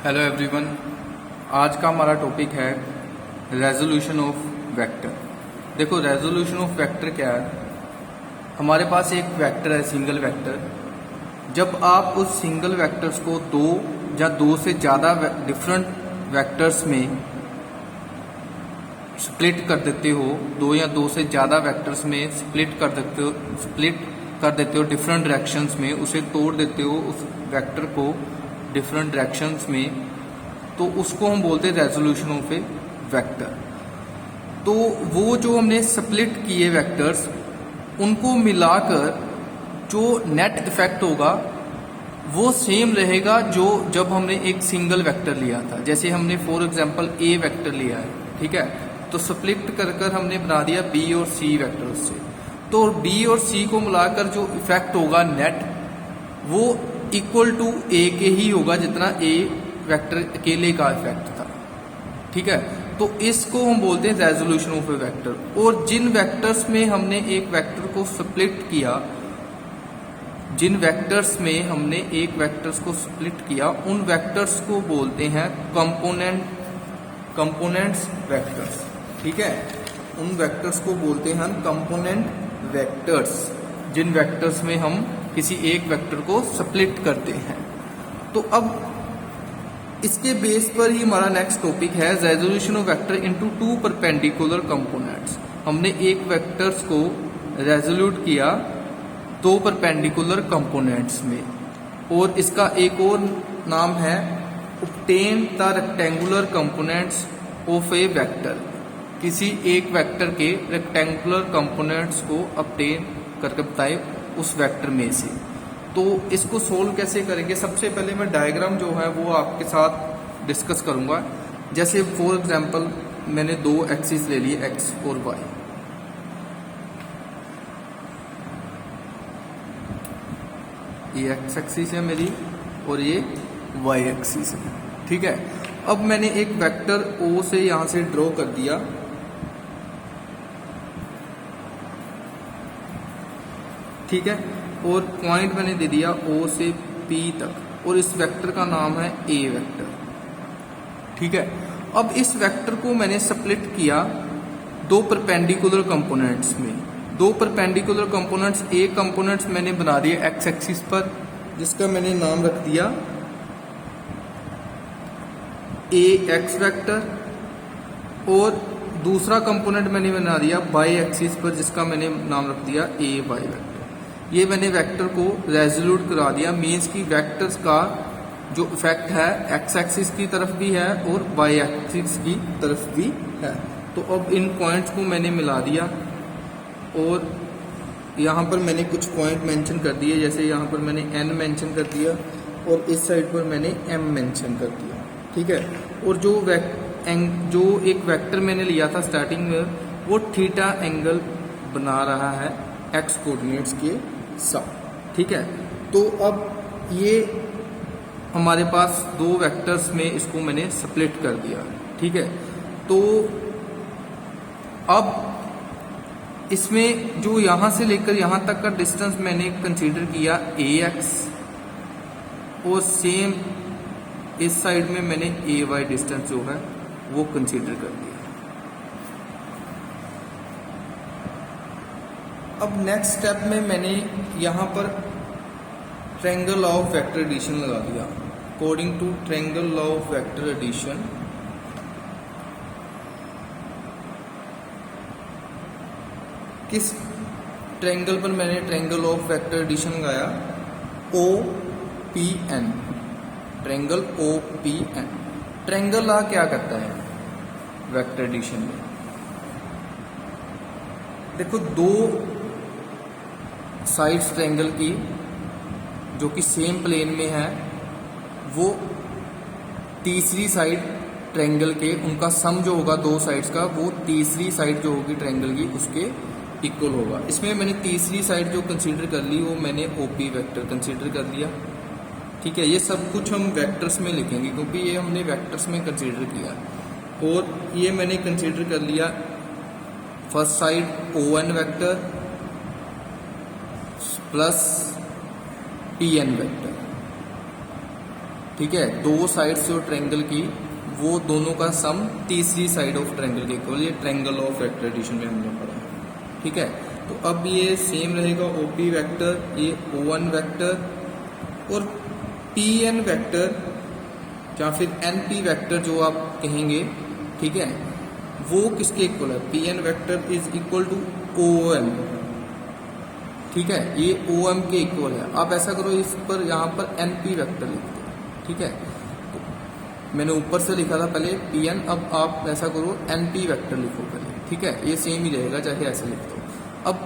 Hello everyone. आज का हमारा टॉपिक है रेजोल्यूशन ऑफ वेक्टर। देखो, रेजोल्यूशन ऑफ वेक्टर क्या है। हमारे पास एक वेक्टर है, सिंगल वेक्टर। जब आप उस सिंगल वेक्टर्स को दो या दो से ज़्यादा डिफरेंट वेक्टर्स में स्प्लिट कर देते हो, दो या दो से ज़्यादा वेक्टर्स में स्प्लिट कर देते हो डिफरेंट डायरेक्शंस में, उसे तोड़ देते हो उस वेक्टर को डिफरेंट डायरेक्शंस में, तो उसको हम बोलते हैं रेजोल्यूशन ऑफ ए वेक्टर। तो वो जो हमने स्प्लिट किए वेक्टर्स, उनको मिलाकर जो नेट इफेक्ट होगा वो सेम रहेगा जो जब हमने एक सिंगल वेक्टर लिया था। जैसे हमने फॉर एग्जांपल ए वेक्टर लिया है, ठीक है, तो स्प्लिट कर हमने बना दिया बी और सी वेक्टर से। तो बी और सी को मिलाकर जो इफेक्ट होगा नेट, वो इक्वल टू ए के ही होगा जितना ए वेक्टर अकेले का इफेक्ट था, ठीक है। तो इसको हम बोलते हैं रेजोल्यूशन ऑफ ए वेक्टर। और जिन वेक्टर्स में हमने एक वेक्टर को स्प्लिट किया, उन वेक्टर्स को बोलते हैं कंपोनेंट्स वेक्टर्स, ठीक है। उन वेक्टर्स को बोलते हैं कंपोनेंट वेक्टर्स, जिन वेक्टर्स में हम किसी एक वेक्टर को स्प्लिट करते हैं। तो अब इसके बेस पर ही हमारा नेक्स्ट टॉपिक है resolution of vector into two perpendicular components. हमने एक वेक्टर्स को रेजोल्यूट किया दो परपेंडिकुलर कंपोनेंट्स में, और इसका एक और नाम है obtain the rectangular components of A vector. किसी एक वेक्टर के रेक्टेंगुलर कंपोनेंट्स को ऑब्टेन करके बताए उस वेक्टर में से। तो इसको सोल्व कैसे करेंगे, सबसे पहले मैं डायग्राम जो है वो आपके साथ डिस्कस करूंगा। जैसे फॉर एग्जांपल मैंने दो एक्सिस ले लिए, एक्स और वाई। ये एक्स एक्सिस है मेरी और ये वाई एक्सिस है, ठीक है। अब मैंने एक वेक्टर ओ से यहां से ड्रॉ कर दिया, ठीक है, और पॉइंट मैंने दे दिया ओ से पी तक, और इस वेक्टर का नाम है ए वेक्टर, ठीक है। अब इस वेक्टर को मैंने स्प्लिट किया दो परपेंडिकुलर कंपोनेंट्स में। दो परपेंडिकुलर कंपोनेंट्स, एक कंपोनेंट्स मैंने बना दिया एक्स एक्सिस पर, जिसका मैंने नाम रख दिया ए एक्स वेक्टर, और दूसरा कंपोनेंट मैंने बना दिया वाई एक्सिस पर, जिसका मैंने नाम रख दिया ए वाई वेक्टर। ये मैंने वेक्टर को रेजोल्यूट करा दिया, मीन्स की वेक्टर्स का जो इफेक्ट है एक्स एक्सिस की तरफ भी है और वाई एक्सिस की तरफ भी है। तो अब इन पॉइंट्स को मैंने मिला दिया, और यहाँ पर मैंने कुछ पॉइंट मेंशन कर दिए। जैसे यहाँ पर मैंने एन मेंशन कर दिया और इस साइड पर मैंने एम मेंशन कर दिया, ठीक है। और जो एक वेक्टर मैंने लिया था स्टार्टिंग में, वो थीटा एंगल बना रहा है एक्स कोऑर्डिनेट्स के साथ, ठीक है। तो अब ये हमारे पास दो वेक्टर्स में इसको मैंने स्प्लिट कर दिया, ठीक है। तो अब इसमें जो यहां से लेकर यहां तक का डिस्टेंस मैंने कंसीडर किया ए एक्स, और सेम इस साइड में मैंने ए वाई डिस्टेंस जो है वो कंसीडर कर दिया। अब नेक्स्ट स्टेप में मैंने यहाँ पर triangle law of vector addition लगा दिया। According to triangle law of vector addition, किस ट्रायंगल पर मैंने ट्रायंगल ऑफ वेक्टर एडिशन लगाया, O P N, triangle O P N. Triangle law क्या करता है वेक्टर एडिशन में? देखो, दो साइड्स ट्रायंगल की जो कि सेम प्लेन में है, वो तीसरी साइड ट्रायंगल के, उनका सम जो होगा दो साइड्स का, वो तीसरी साइड जो होगी ट्रायंगल की उसके इक्वल होगा। इसमें मैंने तीसरी साइड जो कंसीडर कर ली वो मैंने ओपी वेक्टर कंसीडर कर लिया, ठीक है। ये सब कुछ हम वेक्टर्स में लिखेंगे क्योंकि ये हमने वेक्टर्स में कंसीडर किया। और ये मैंने कंसीडर कर लिया first side O N vector plus P N vector, ठीक है, दो साइड्स जो ट्रायंगल की वो दोनों का सम तीसरी साइड ऑफ ट्रायंगल के इक्वल, ये ट्रायंगल ऑफ वेक्टर एडिशन में हमने पढ़ा है। ठीक है, तो अब ये सेम रहेगा OP वेक्टर, ये O1 वेक्टर और PN वेक्टर या फिर NP वेक्टर जो आप कहेंगे, ठीक है, वो किसके इक्वल है? PN vector is equal to OM। ठीक है, ये OM के इक्वल है। आप ऐसा करो, इस पर यहाँ पर NP वेक्टर लिख दो। ठीक है, तो मैंने ऊपर से लिखा था पहले PN, अब आप ऐसा करो NP वेक्टर लिखो पहले। ठीक है, ये सेम ही रहेगा चाहे ऐसे लिख दो। अब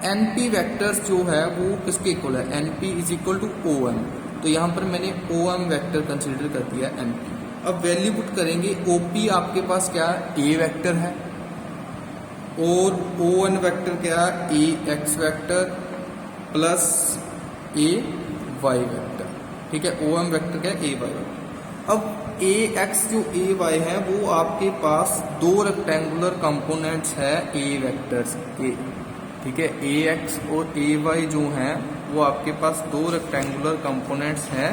NP वेक्टर्स जो है वो किसके इक्वल है? NP is equal to OM। तो यहाँ पर मैंने OM वेक्टर कंसिडर कर दिया NP। अब वैल्यू पुट करेंगे, OP आपके पास क्या है? A वेक्टर है, और O1 वेक्टर क्या है? AX vector plus AY vector. ठीक है, OM वेक्टर क्या है? AY vector. अब AX जो AY है वो आपके पास दो रेक्टेंगुलर कंपोनेंट्स है A वेक्टर्स के। ठीक है, AX और AY जो हैं वो आपके पास दो रेक्टेंगुलर कंपोनेंट्स हैं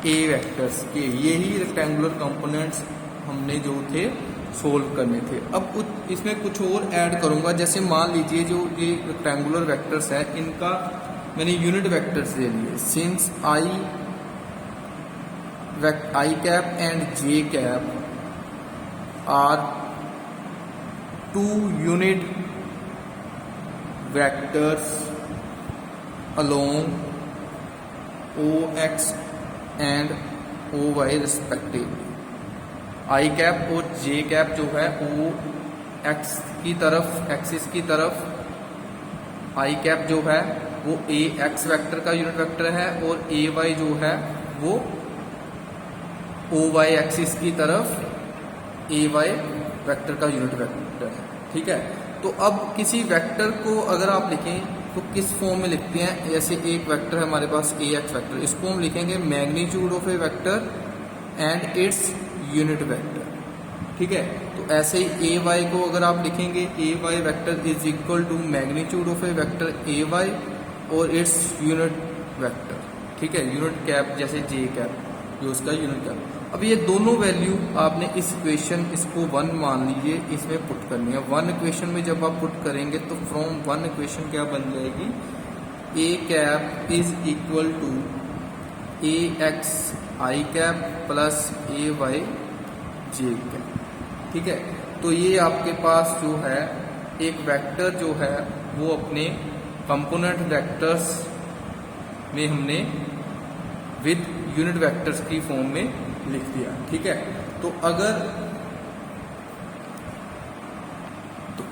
A वेक्टर्स के। यही रेक्टेंगुलर कंपोनेंट्स हमने जो थे सोल्व करने थे। अब इसमें कुछ और ऐड करूंगा, जैसे मान लीजिए जो ये रेक्टेंगुलर वेक्टर्स है इनका मैंने यूनिट वेक्टर्स दे लिए। Since I cap and J cap are two unit vectors along OX and OY respectively. I cap और J कैप जो है वो X की तरफ, एक्सिस की तरफ, I कैप जो है वो AX वेक्टर का यूनिट वेक्टर है, और AY जो है वो OY एक्सिस की तरफ AY वेक्टर का यूनिट वेक्टर है। ठीक है, तो अब किसी वेक्टर को अगर आप लिखें तो किस फॉर्म में लिखते हैं? जैसे एक वेक्टर है हमारे पास AX वेक्टर, इसको हम लिखेंगे magnitude of A vector and it's unit vector. ठीक है, तो ऐसे ही AY को अगर आप लिखेंगे, AY vector is equal to magnitude of A vector AY और इट्स यूनिट वेक्टर। ठीक है, यूनिट कैप जैसे J कैप जो उसका यूनिट कैप। अब ये दोनों वैल्यू आपने इस इक्वेशन, इसको 1 मान लीजिए, इसमें पुट करनी है। 1 इक्वेशन में जब आप पुट करेंगे तो फ्रॉम 1 इक्वेशन क्या बन जाएगी? A cap is equal to AX I cap plus AY J cap. ठीक है, तो ये आपके पास जो है एक वेक्टर जो है वो अपने कंपोनेंट वेक्टर्स में हमने विद यूनिट वेक्टर्स की फॉर्म में लिख दिया। ठीक है, तो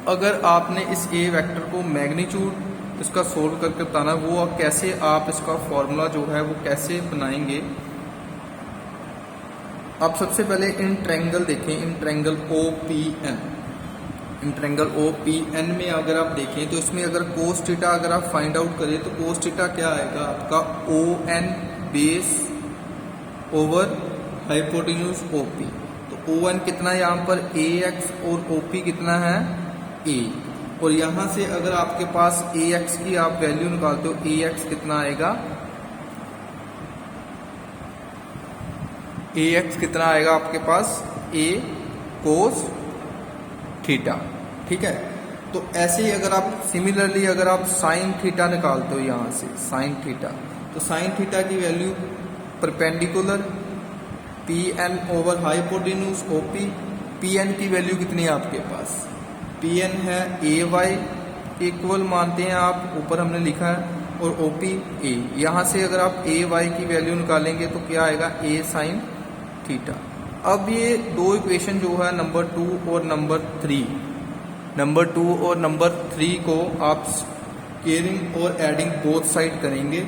अगर आपने इस A वेक्टर को मैग्नीट्यूड इसका सोल्व करके बताना, वो कैसे आप इसका फॉर्मूला जो है वो कैसे बनाएंगे? आप सबसे पहले इन ट्रायंगल देखें, in triangle OPN, in triangle OPN में अगर आप देखें तो इसमें अगर कोस थीटा अगर आप फाइंड आउट करें तो कोस थीटा क्या आएगा आपका? ON base over hypotenuse OP। तो ON कितना है यहाँ पर? AX और OP कितना है? A। और यहाँ से अगर आपके पास AX की आप वैल्यू निकालते हो, AX कितना आएगा? AX कितना आएगा आपके पास? A cos theta. ठीक है, तो ऐसे ही अगर आप सिमिलरली अगर आप साइन थीटा निकालते हो यहाँ से, साइन थीटा, तो साइन थीटा की value perpendicular PN over hypotenuse OP। PN की वैल्यू कितनी है आपके पास? PN है AY इक्वल मानते हैं आप, ऊपर हमने लिखा है, और OP A। यहाँ से अगर आप AY की वैल्यू निकालेंगे तो क्या आएगा? A sine theta. अब ये दो इक्वेशन जो है नंबर 2 और नंबर 3, नंबर 2 और नंबर 3 को आप स्केयरिंग और एडिंग बोथ साइड करेंगे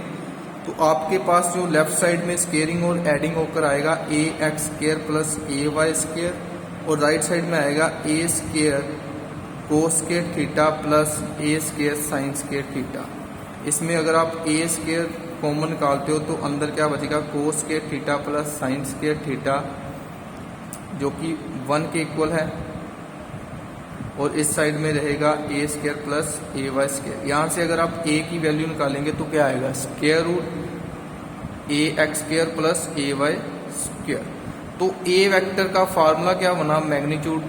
तो आपके पास जो लेफ्ट साइड में स्केयरिंग और एडिंग होकर आएगा AX square plus AY square, और राइट साइड में आएगा A square cos square theta plus A square sine square theta. इसमें अगर आप A स्केयर कॉमन निकालते हो तो अंदर क्या बचेगा? Cos square theta plus sine square theta, जो कि 1 के इक्वल है, और इस साइड में रहेगा A square plus AY square. यहाँ से अगर आप A की वैल्यू निकालेंगे तो क्या आएगा? Square root AX square plus AY square. तो ए वेक्टर का फार्मूला क्या बना मैग्नीट्यूड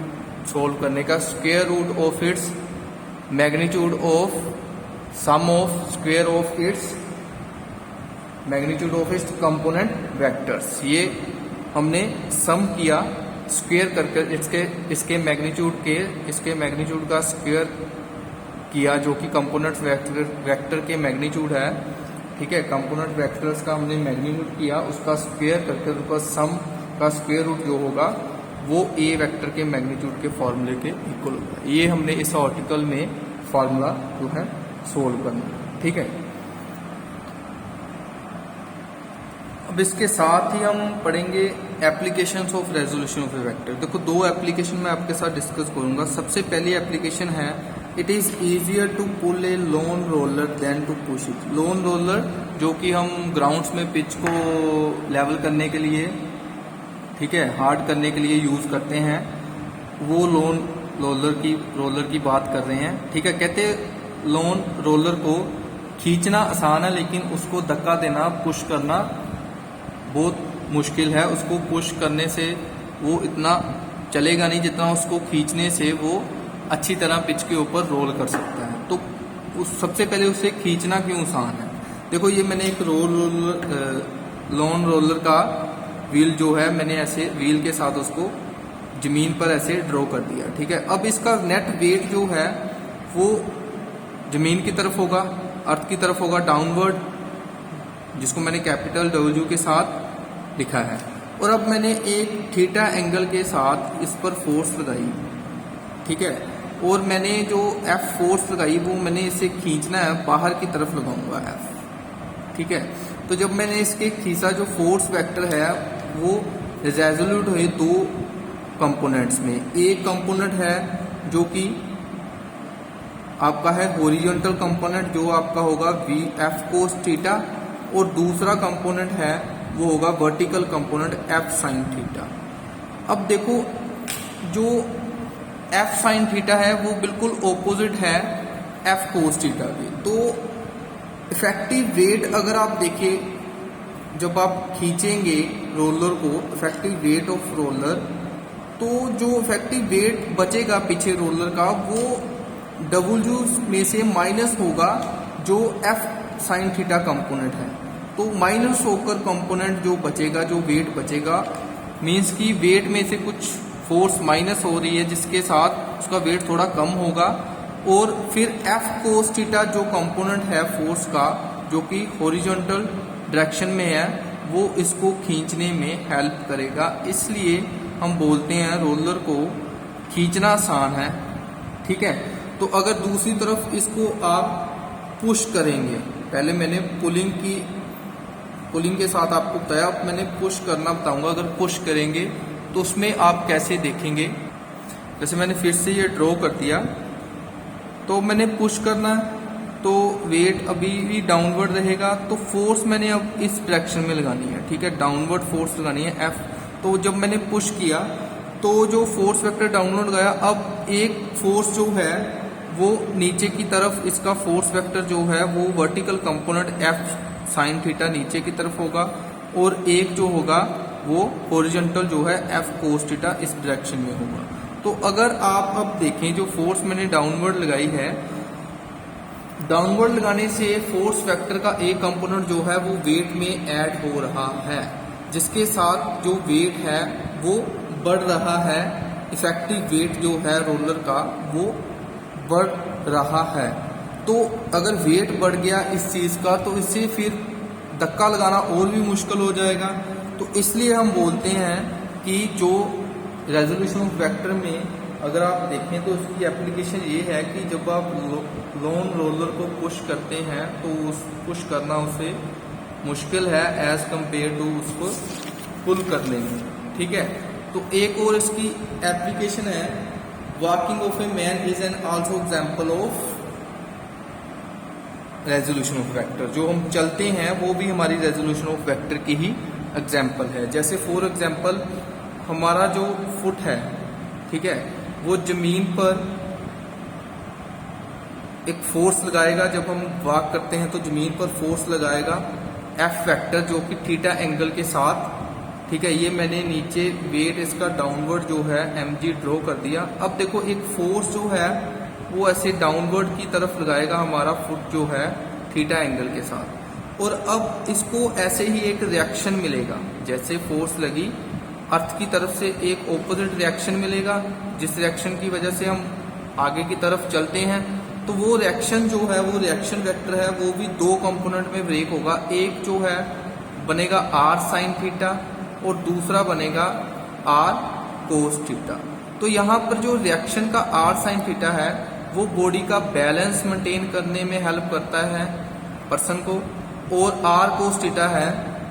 सोल्व करने का, square root of its magnitude of sum of square of its magnitude of its component vectors. ये हमने सम किया स्क्वायर करके इसके मैग्नीट्यूड का स्क्वायर किया, जो कि कंपोनेंट वेक्टर के मैग्नीट्यूड है। ठीक है, कंपोनेंट वेक्टर्स का हमने मैग्नीट्यूड किया, उसका स्क्वायर करके उसका सम का स्क्वायर रूट जो होगा वो ए वेक्टर के मैग्नीट्यूड के फॉर्मूले के इक्वल होगा। ये हमने इस आर्टिकल में फॉर्मूला जो है सोल्व करना। ठीक है, अब इसके साथ ही हम पढ़ेंगे applications of resolution of A vector. देखो, दो एप्लीकेशन मैं आपके साथ डिस्कस करूंगा। सबसे पहली एप्लीकेशन है it is easier to pull a lawn roller than to push it. Lawn roller जो कि हम ग्राउंड्स में पिच को लेवल करने के लिए, ठीक है, हार्ड करने के लिए यूज करते हैं, वो लोन रोलर की बात कर रहे हैं। ठीक है, कहते लोन रोलर को खींचना आसान है लेकिन उसको धक्का देना, पुश करना बहुत मुश्किल है। उसको पुश करने से वो इतना चलेगा नहीं जितना उसको खींचने से वो अच्छी तरह पिच के ऊपर रोल कर सकता है। तो सबसे पहले उसे खींचना क्यों आसान है। देखो, ये मैंने एक लोन रोलर का व्हील जो है मैंने ऐसे व्हील के साथ उसको जमीन पर ऐसे ड्रॉ कर दिया। ठीक है, अब इसका नेट वेट जो है वो जमीन की तरफ होगा, अर्थ की तरफ होगा, डाउनवर्ड, जिसको मैंने कैपिटल डब्ल्यू के साथ लिखा है। और अब मैंने एक थीटा एंगल के साथ इस पर फोर्स लगाई। ठीक है, और मैंने जो एफ फोर्स लगाई वो मैंने इसे खींचना है, बाहर की तरफ लगाऊंगा एफ। ठीक है, तो जब मैंने इसके खींचा, जो फोर्स वेक्टर है वो रेजोल्यूट हुए दो कंपोनेंट्स में। एक कंपोनेंट है जो कि आपका है हॉरिजॉन्टल कंपोनेंट, जो आपका होगा वी एफ कोस थीटा, और दूसरा कंपोनेंट है वो होगा vertical component F sine theta. अब देखो, जो एफ साइन थीटा है वो बिल्कुल ऑपोजिट है एफ कोस थीटा के। तो इफेक्टिव वेट अगर आप देखें, जब आप खींचेंगे रोलर को, इफेक्टिव वेट ऑफ रोलर, तो जो इफेक्टिव वेट बचेगा पीछे रोलर का वो डब्ल्यू में से माइनस होगा जो एफ साइन थीटा कंपोनेंट है। तो माइनस होकर कंपोनेंट जो बचेगा, जो वेट बचेगा, मीन्स कि वेट में से कुछ फोर्स माइनस हो रही है जिसके साथ उसका वेट थोड़ा कम होगा। और फिर एफ कोस थीटा जो कंपोनेंट है फोर्स का, जो कि हॉरिजॉन्टल डायरेक्शन में है, वो इसको खींचने में हेल्प करेगा। इसलिए हम बोलते हैं रोलर को खींचना आसान है। ठीक है, तो अगर दूसरी तरफ इसको आप पुश करेंगे, पहले मैंने पुलिंग के साथ आपको बताया, अब मैंने पुश करना बताऊंगा। अगर पुश करेंगे तो उसमें आप कैसे देखेंगे, जैसे मैंने फिर से ये ड्रॉ कर दिया, तो मैंने पुश करना तो वेट अभी भी डाउनवर्ड रहेगा, तो फोर्स मैंने अब इस डायरेक्शन में लगानी है। ठीक है, डाउनवर्ड फोर्स लगानी है एफ। तो जब मैंने पुश किया तो जो फोर्स वेक्टर डाउनवर्ड गया, अब एक फोर्स जो है वो नीचे की तरफ, इसका फोर्स वेक्टर जो है वो vertical component F sine theta नीचे की तरफ होगा, और एक जो होगा वो हॉरिजॉन्टल जो है एफ कोस थीटा इस डायरेक्शन में होगा। तो अगर आप अब देखें, जो फोर्स मैंने डाउनवर्ड लगाई है, डाउनवर्ड लगाने से फोर्स वेक्टर का एक कंपोनेंट जो है वो वेट में ऐड हो रहा है, जिसके साथ जो वेट है वो बढ़ रहा है। इफेक्टिव वेट जो है रोलर का वो बढ़ रहा है। तो अगर वेट बढ़ गया इस चीज का, तो इससे फिर धक्का लगाना और भी मुश्किल हो जाएगा। तो इसलिए हम बोलते हैं कि जो रेजोल्यूशन ऑफ वेक्टर में अगर आप देखें तो उसकी एप्लीकेशन ये है कि जब आप लोन रोलर को पुश करते हैं तो उस पुश करना उसे मुश्किल है एज कंपेयर टू उसको पुल करने में। ठीक है, तो एक और इसकी एप्लीकेशन है, walking of a man is an also example of resolution of vector. जो हम चलते हैं वो भी हमारी रेजोल्यूशन ऑफ वेक्टर की ही एग्जाम्पल है। जैसे फॉर एग्जाम्पल हमारा जो फुट है, ठीक है, वो जमीन पर एक फोर्स लगाएगा। जब हम वॉक करते हैं तो जमीन पर फोर्स लगाएगा एफ वेक्टर, जो कि थीटा एंगल के साथ ठीक है, ये मैंने नीचे वेट इसका डाउनवर्ड जो है mg ड्रॉ कर दिया। अब देखो एक फोर्स जो है वो ऐसे डाउनवर्ड की तरफ लगाएगा हमारा फुट जो है थीटा एंगल के साथ, और अब इसको ऐसे ही एक रिएक्शन मिलेगा। जैसे फोर्स लगी अर्थ की तरफ से एक ऑपोजिट रिएक्शन मिलेगा, जिस रिएक्शन की वजह से हम आगे की तरफ चलते हैं। तो वो रिएक्शन जो है, वो रिएक्शन वेक्टर है, वो भी दो कंपोनेंट में ब्रेक होगा। एक जो है बनेगा r साइन थीटा और दूसरा बनेगा r कोस थीटा। तो यहाँ पर जो रिएक्शन का r साइन थीटा है वो बॉडी का बैलेंस मेंटेन करने में हेल्प करता है पर्सन को, और r कोस थीटा है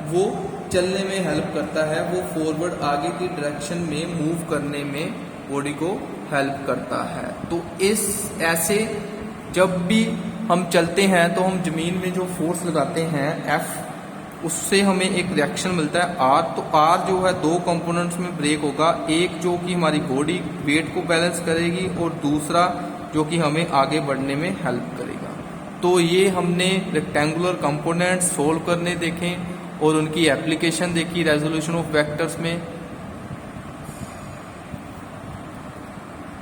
वो चलने में हेल्प करता है, वो फॉरवर्ड आगे की डायरेक्शन में मूव करने में बॉडी को हेल्प करता है। तो इस ऐसे जब भी हम चलते हैं तो हम जमीन में जो फोर्स लगाते हैं F, उससे हमें एक रिएक्शन मिलता है R। तो R जो है दो कंपोनेंट्स में ब्रेक होगा, एक जो कि हमारी बॉडी वेट को बैलेंस करेगी और दूसरा जो कि हमें आगे बढ़ने में हेल्प करेगा। तो ये हमने रेक्टेंगुलर कंपोनेंट्स सोल्व करने देखे और उनकी एप्लीकेशन देखी रेजोल्यूशन ऑफ वेक्टर्स में।